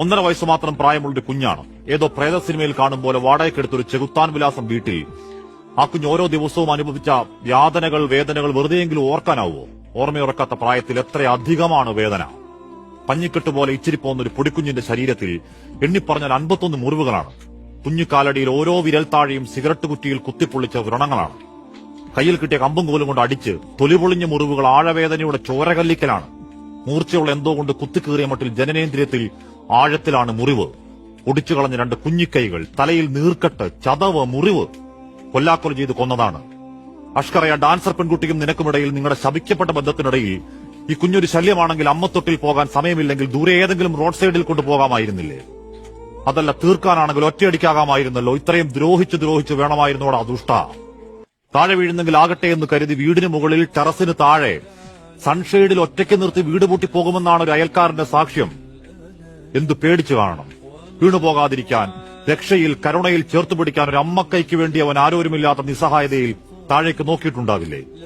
1.5 വയസ്സ് മാത്രം പ്രായമുള്ളൊരു കുഞ്ഞാണ്. ഏതോ പ്രേത സിനിമയിൽ കാണും പോലെ വാടകയ്ക്കെടുത്തൊരു ചെകുത്താൻ വിലാസം വീട്ടിൽ. ആ കുഞ്ഞ് ഓരോ ദിവസവും അനുഭവിച്ച യാതനകൾ, വേദനകൾ വെറുതെയെങ്കിലും ഓർക്കാനാവോ? ഓർമ്മയുറക്കാത്ത പ്രായത്തിൽ എത്രയധികമാണ് വേദന. പഞ്ഞിക്കെട്ട് പോലെ ഇച്ചിരിപ്പോന്ന ഒരു പൊടിക്കുഞ്ഞിന്റെ ശരീരത്തിൽ എണ്ണിപ്പറഞ്ഞാൽ 51 മുറിവുകളാണ്. കുഞ്ഞുകാലടിയിൽ ഓരോ വിരൽത്താഴയും സിഗരറ്റ് കുറ്റിയിൽ കുത്തിപ്പൊള്ളിച്ച വ്രണങ്ങളാണ്. കയ്യിൽ കിട്ടിയ കമ്പും കോലും കൊണ്ട് അടിച്ച് തൊലിപൊളിഞ്ഞ മുറിവുകൾ ആഴവേദനയുടെ ചോരകല്ലിക്കലാണ്. മൂർച്ചയുള്ള എന്തോ കൊണ്ട് കുത്തിക്കീറിയ മട്ടിൽ ജനനേന്ദ്രിയത്തിൽ ആഴത്തിലാണ് മുറിവ്. ഒടിച്ചു കളഞ്ഞ 2 കുഞ്ഞിക്കൈകൾ, തലയിൽ നീർക്കെട്ട്, ചതവ്, മുറിവ്. കൊല്ലാക്കൊല ചെയ്ത് കൊന്നതാണ്. അഷ്കറയ ഡാൻസർ പെൺകുട്ടിക്കും നിനക്കുമിടയിൽ, നിങ്ങളുടെ ശപിക്കപ്പെട്ട ബന്ധത്തിനിടയിൽ ഈ കുഞ്ഞൊരു ശല്യമാണെങ്കിൽ അമ്മത്തൊട്ടിൽ പോകാൻ സമയമില്ലെങ്കിൽ ദൂരെ ഏതെങ്കിലും റോഡ് സൈഡിൽ കൊണ്ടുപോകാമായിരുന്നില്ലേ? അതല്ല, തീർക്കാനാണെങ്കിൽ ഒറ്റയടിക്കാകാമായിരുന്നല്ലോ. ഇത്രയും ദ്രോഹിച്ച് വേണമായിരുന്നോടാ ദുഷ്ട. താഴെ വീഴുന്നെങ്കിൽ ആകട്ടെ എന്ന് കരുതി വീടിന് മുകളിൽ ടെറസിന് താഴെ സൺഷെയ്ഡിൽ ഒറ്റയ്ക്ക് നിർത്തി വീട് പൂട്ടി പോകുമെന്നാണ് ഒരു അയൽക്കാരന്റെ സാക്ഷ്യം. എന്തു പേടിച്ചു കാണണം? വീണുപോകാതിരിക്കാൻ, രക്ഷയിൽ, കരുണയിൽ ചേർത്തുപിടിക്കാൻ ഒരു അമ്മക്കൈക്ക് വേണ്ടി അവൻ ആരോരുമില്ലാത്ത നിസ്സഹായതയിൽ താഴേക്ക് നോക്കിയിട്ടുണ്ടാവില്ലേ?